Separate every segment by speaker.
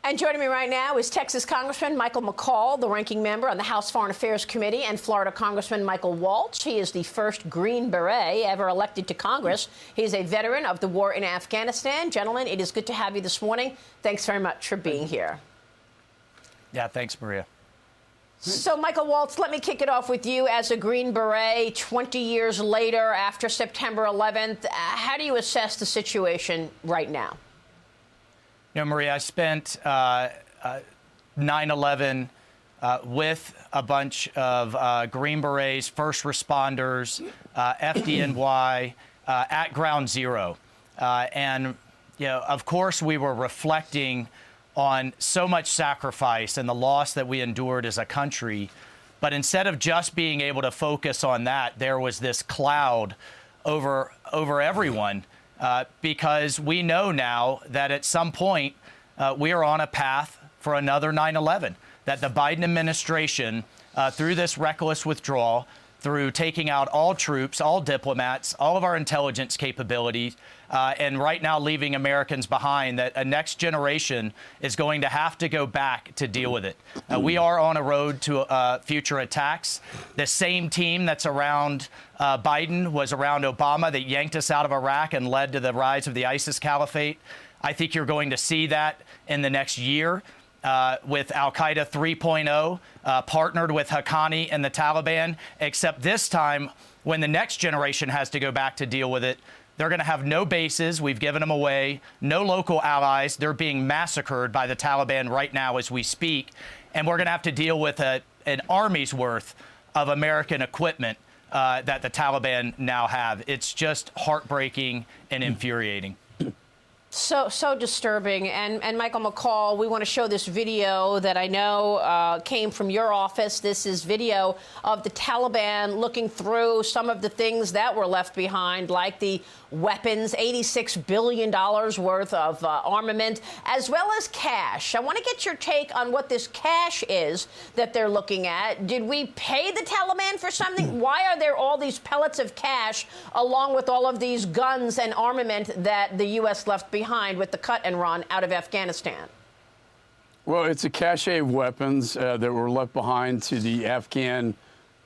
Speaker 1: And joining me right now is Texas Congressman Michael McCaul, the ranking member on the House Foreign Affairs Committee, and Florida Congressman Michael Waltz. He is the first Green Beret ever elected to Congress. He's a veteran of the war in Afghanistan. Gentlemen, it is good to have you this morning. Thanks very much for being here.
Speaker 2: Yeah, thanks, Maria.
Speaker 1: So, Michael Waltz, let me kick it off with you as a Green Beret 20 years later after September 11th. How do you assess the situation right now?
Speaker 2: You know, Maria, I spent 9/11 with a bunch of Green Berets, first responders, FDNY, at Ground Zero. And, you know, of course, we were reflecting on so much sacrifice and the loss that we endured as a country. But instead of just being able to focus on that, there was this cloud over everyone. Because we know now that at some point we are on a path for another 9/11, that the Biden administration, through this reckless withdrawal, through taking out all troops, all diplomats, all of our intelligence capabilities, and right now leaving Americans behind, that a next generation is going to have to go back to deal with it. We are on a road to future attacks. The same team that's around Biden was around Obama that yanked us out of Iraq and led to the rise of the ISIS caliphate. I think you're going to see that in the next year. With al-qaeda 3.0, partnered with Haqqani and the Taliban, except this time, when the next generation has to go back to deal with it, they're going to have no bases. We've given them away, no local allies. They're being massacred by the Taliban right now as we speak. And we're going to have to deal with an army's worth of American equipment that the Taliban now have. It's just heartbreaking and infuriating.
Speaker 1: So disturbing. And Michael McCaul, we want to show this video that I know came from your office. This is video of the Taliban looking through some of the things that were left behind, like the weapons, $86 billion worth of armament, as well as cash. I want to get your take on what this cash is that they're looking at. Did we pay the Taliban for something? Why are there all these pellets of cash along with all of these guns and armament that the U.S. left behind with the cut and run out of Afghanistan?
Speaker 3: Well, it's a cache of weapons that were left behind to the Afghan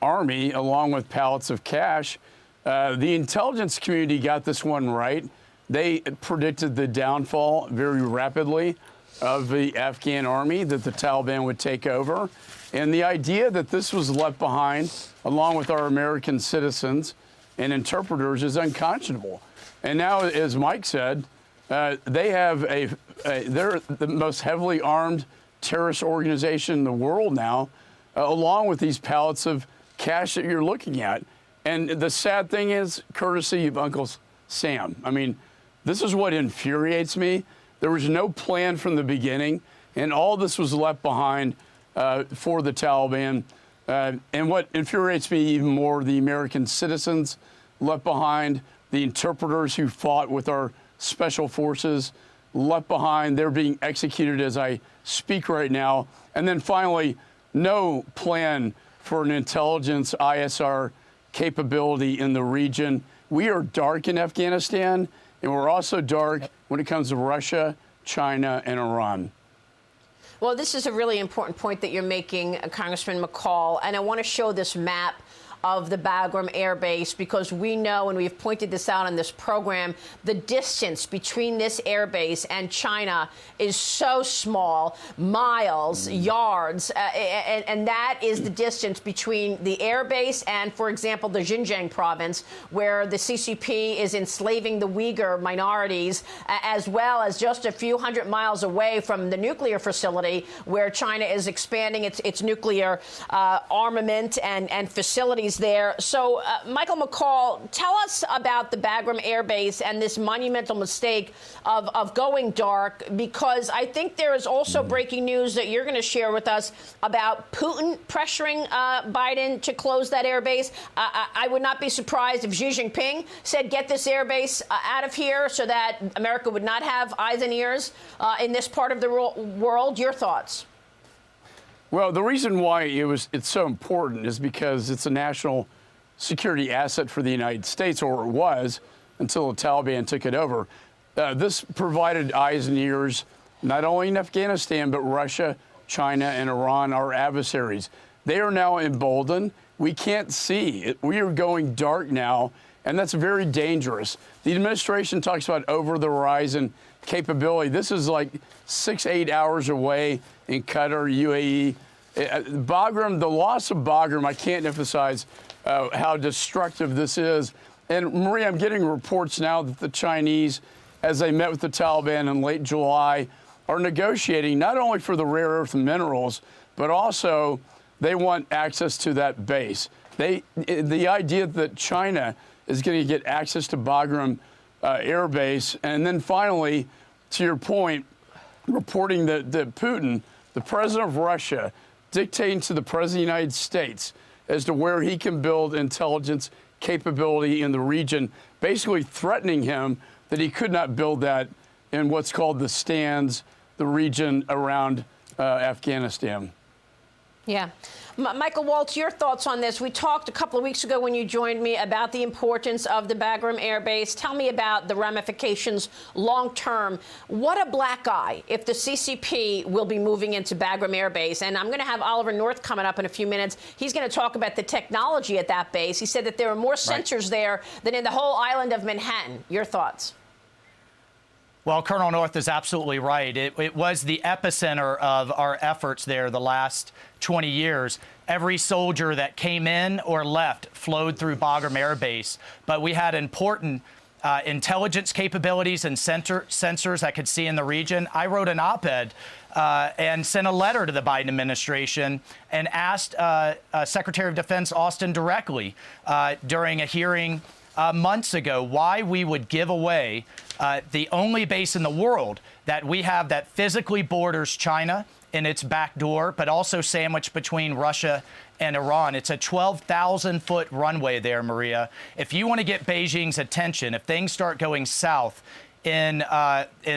Speaker 3: army, along with pallets of cash. The intelligence community got this one right. They predicted the downfall very rapidly of the Afghan army, that the Taliban would take over. And the idea that this was left behind, along with our American citizens and interpreters, is unconscionable. And now, as Mike said, they have they're the most heavily armed terrorist organization in the world now, along with these pallets of cash that you're looking at. And the sad thing is, courtesy of Uncle Sam. I mean, this is what infuriates me. There was no plan from the beginning, and all this was left behind for the Taliban. And what infuriates me even more, the American citizens left behind, the interpreters who fought with our special forces left behind. They're being executed as I speak right now. And then finally, no plan for an intelligence ISR capability in the region. We are dark in Afghanistan, and we're also dark when it comes to Russia, China, and Iran.
Speaker 1: Well, this is a really important point that you're making, Congressman McCaul, and I want to show this map of the Bagram Air Base, because we know, and we've pointed this out on this program, the distance between this air base and China is so small, miles, yards, and that is the distance between the air base and, for example, the Xinjiang province, where the CCP is enslaving the Uyghur minorities, as well as just a few hundred miles away from the nuclear facility where China is expanding its nuclear armament and facilities there. So, Michael McCaul, tell us about the Bagram Air Base and this monumental mistake of going dark, because I think there is also breaking news that you're going to share with us about Putin pressuring Biden to close that air base. I would not be surprised if Xi Jinping said, get this air base out of here so that America would not have eyes and ears in this part of the world. Your thoughts?
Speaker 3: Well, the reason why it's so important is because it's a national security asset for the United States, or it was, until the Taliban took it over. This provided eyes and ears not only in Afghanistan, but Russia, China, and Iran, our adversaries. They are now emboldened. We can't see. We are going dark now, and that's very dangerous. The administration talks about over-the-horizon capability. This is like 6-8 hours away in Qatar, UAE. Bagram, the loss of Bagram, I can't emphasize how destructive this is. And Maria, I'm getting reports now that the Chinese, as they met with the Taliban in late July, are negotiating not only for the rare earth minerals, but also they want access to that base. The idea that China is going to get access to Bagram Air Base, and then finally, to your point, reporting that Putin, the president of Russia, dictating to the president of the United States as to where he can build intelligence capability in the region, basically threatening him that he could not build that in what's called the stands, the region around Afghanistan.
Speaker 1: Yeah. Michael Waltz, your thoughts on this. We talked a couple of weeks ago when you joined me about the importance of the Bagram Air Base. Tell me about the ramifications long term. What a black eye if the CCP will be moving into Bagram Air Base. And I'm going to have Oliver North coming up in a few minutes. He's going to talk about the technology at that base. He said that there are more sensors there than in the whole island of Manhattan. Your thoughts?
Speaker 2: Well, Colonel North is absolutely right. It was the epicenter of our efforts there the last 20 years. Every soldier that came in or left flowed through Bagram Air Base. But we had important intelligence capabilities and sensors that could see in the region. I wrote an op-ed and sent a letter to the Biden administration and asked Secretary of Defense Austin directly during a hearing months ago why we would give away the only base in the world that we have that physically borders China in its back door, but also sandwiched between Russia and Iran. It's a 12,000-foot runway there, Maria. If you want to get Beijing's attention, if things start going south in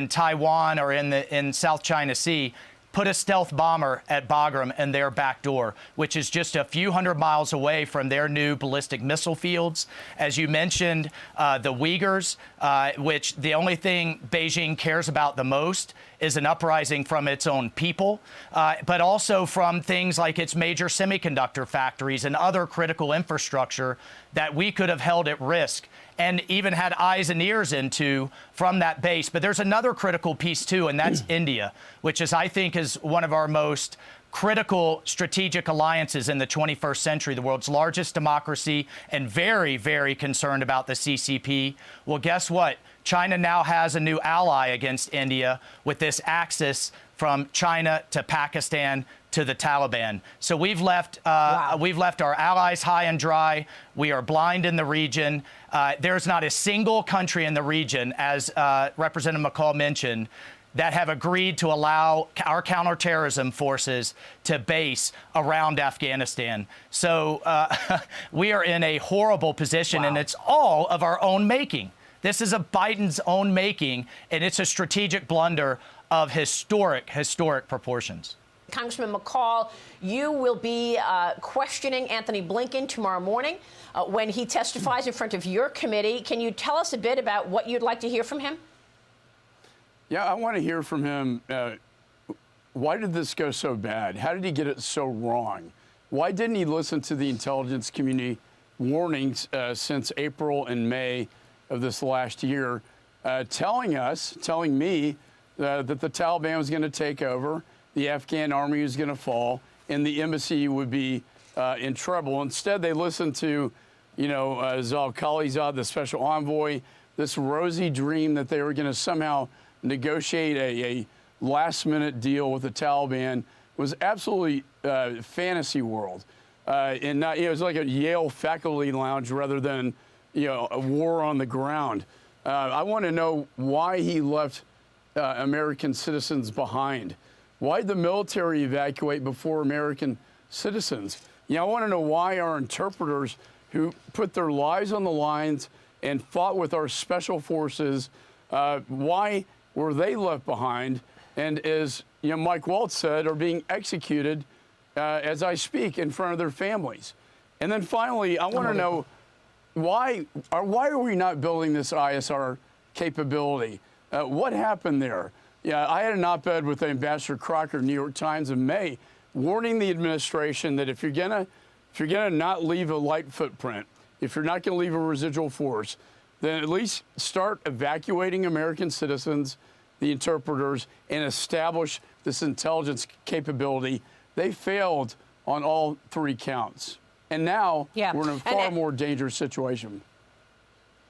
Speaker 2: Taiwan or in South China Sea, put a stealth bomber at Bagram and their back door, which is just a few hundred miles away from their new ballistic missile fields. As you mentioned, the Uyghurs, which the only thing Beijing cares about the most is an uprising from its own people, but also from things like its major semiconductor factories and other critical infrastructure that we could have held at risk and even had eyes and ears into from that base. But there's another critical piece, too, and that's India, which is, I think, is one of our most critical strategic alliances in the 21st century, the world's largest democracy, and very, very concerned about the CCP. Well, guess what? China now has a new ally against India with this axis from China to Pakistan to the Taliban. So we've left our allies high and dry. We are blind in the region. There's not a single country in the region, as Representative McCaul mentioned, that have agreed to allow our counterterrorism forces to base around Afghanistan. So we are in a horrible position, and it's all of our own making. This is a Biden's own making, and it's a strategic blunder of historic proportions.
Speaker 1: Congressman McCaul, you will be questioning Anthony Blinken tomorrow morning when he testifies in front of your committee. Can you tell us a bit about what you'd like to hear from him?
Speaker 3: Yeah, I want to hear from him. Why did this go so bad? How did he get it so wrong? Why didn't he listen to the intelligence community warnings since April and May of this last year, telling me that the Taliban was going to take over, the Afghan army was going to fall, and the embassy would be in trouble. Instead, they listened to, Zal Khalilzad, the special envoy, this rosy dream that they were going to somehow negotiate a last-minute deal with the Taliban. Was absolutely fantasy world. And not, it was like a Yale faculty lounge rather than, a war on the ground. I want to know why he left American citizens behind. Why did the military evacuate before American citizens? I want to know why our interpreters who put their lives on the lines and fought with our special forces, why were they left behind? And as Mike Waltz said, are being executed as I speak in front of their families. And then finally, I want to know why are we not building this ISR capability? What happened there? Yeah, I had an op-ed with Ambassador Crocker in New York Times in May, warning the administration that if you're gonna not leave a light footprint, if you're not gonna leave a residual force, then at least start evacuating American citizens, the interpreters, and establish this intelligence capability. They failed on all three counts. And now we're in a far more dangerous situation.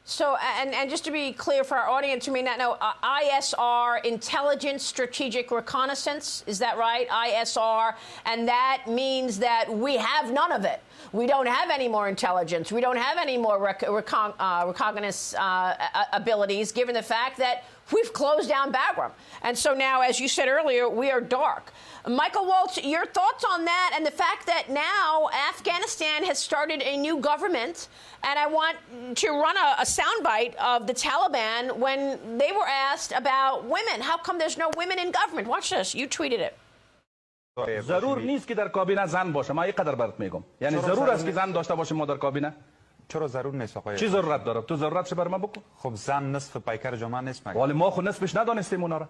Speaker 1: So, and just to be clear for our audience who may not know, ISR, Intelligence Strategic Reconnaissance, is that right? ISR, and that means that we have none of it. We don't have any more intelligence. We don't have any more recognizance abilities, given the fact that we've closed down Bagram. And so now, as you said earlier, we are dark. Michael Waltz, your thoughts on that and the fact that now Afghanistan has started a new government, and I want to run a soundbite of the Taliban when they were asked about women. How come there's no women in government? Watch this. You tweeted it.
Speaker 4: ضرور نیست که در کابینه زن باشه. من اینقدر برات میگم. یعنی ضرور است که زن داشته باشیم ما در کابینه.
Speaker 5: چرا ضرور نیست آقای؟
Speaker 4: چی ضرورت داره؟ تو ضرورتش بر من بکن.
Speaker 5: خب زن نصف پیکر جامعه نیست مگه؟
Speaker 4: ولی ما خود نصفش ندانستیم اونا را.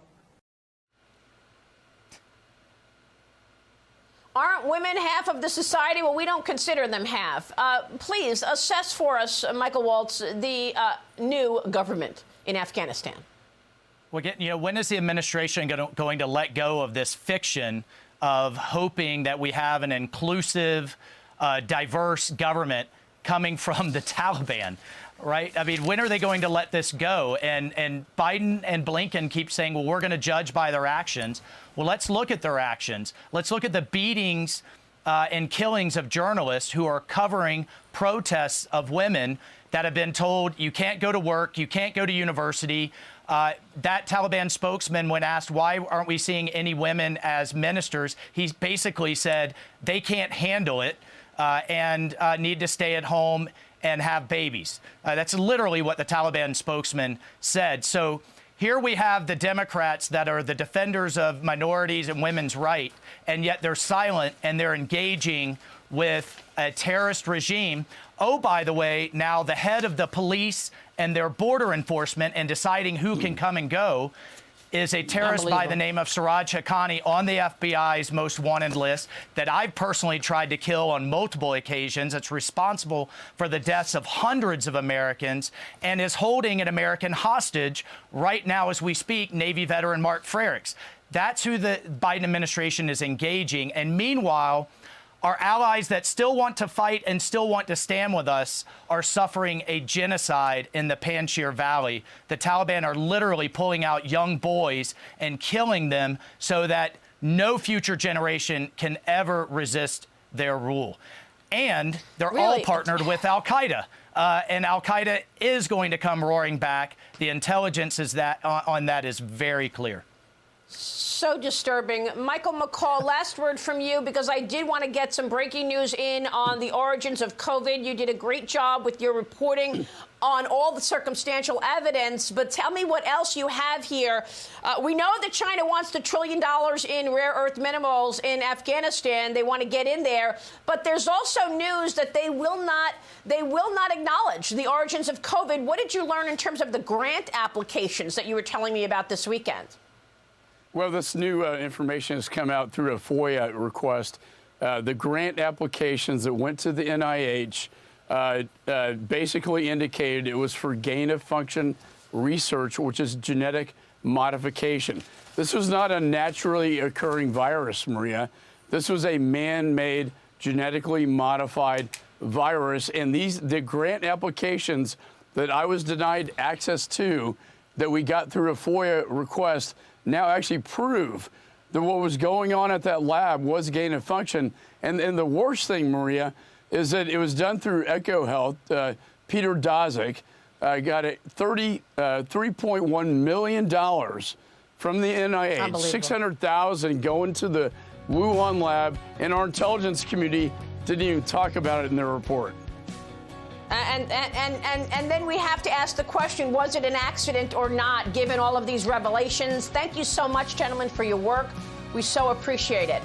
Speaker 1: Aren't women half of the society? Well, we don't consider them half. Please assess for us, Michael Waltz, the new government in Afghanistan.
Speaker 2: Well, when is the administration going to let go of this fiction of hoping that we have an inclusive, diverse government coming from the Taliban, right? I mean, when are they going to let this go? And Biden and Blinken keep saying, well, we're going to judge by their actions. Well, let's look at their actions. Let's look at the beatings and killings of journalists who are covering protests of women that have been told you can't go to work, you can't go to university. That Taliban spokesman, when asked why aren't we seeing any women as ministers, he basically said they can't handle it and need to stay at home and have babies. That's literally what the Taliban spokesman said. So here we have the Democrats that are the defenders of minorities and women's rights, and yet they're silent and they're engaging with a terrorist regime. Oh, by the way, now the head of the police and their border enforcement and deciding who can come and go is a terrorist by the name of Siraj Haqqani on the FBI's most wanted list that I've personally tried to kill on multiple occasions. It's responsible for the deaths of hundreds of Americans and is holding an American hostage right now as we speak, Navy veteran Mark Frericks. That's who the Biden administration is engaging. And meanwhile, our allies that still want to fight and still want to stand with us are suffering a genocide in the Panjshir Valley. The Taliban are literally pulling out young boys and killing them so that no future generation can ever resist their rule. And they're all partnered with al-Qaeda. And al-Qaeda is going to come roaring back. The intelligence is on that is very clear.
Speaker 1: So disturbing. Michael McCaul, last word from you, because I did want to get some breaking news in on the origins of COVID. You did a great job with your reporting on all the circumstantial evidence, but tell me what else you have here. We know that China wants the $1 trillion in rare earth minerals in Afghanistan. They want to get in there, but there's also news that they will not acknowledge the origins of COVID. What did you learn in terms of the grant applications that you were telling me about this weekend?
Speaker 3: Well, this new information has come out through a FOIA request. The grant applications that went to the NIH basically indicated it was for gain-of-function research, which is genetic modification. This was not a naturally occurring virus, Maria. This was a man-made, genetically modified virus. And the grant applications that I was denied access to that we got through a FOIA request now actually prove that what was going on at that lab was gain of function. And the worst thing, Maria, is that it was done through EcoHealth. Peter Daszak got $3.1 million from the NIH, 600,000 going to the Wuhan lab, and our intelligence community didn't even talk about it in their report.
Speaker 1: And then we have to ask the question, was it an accident or not, given all of these revelations? Thank you so much, gentlemen, for your work. We so appreciate it.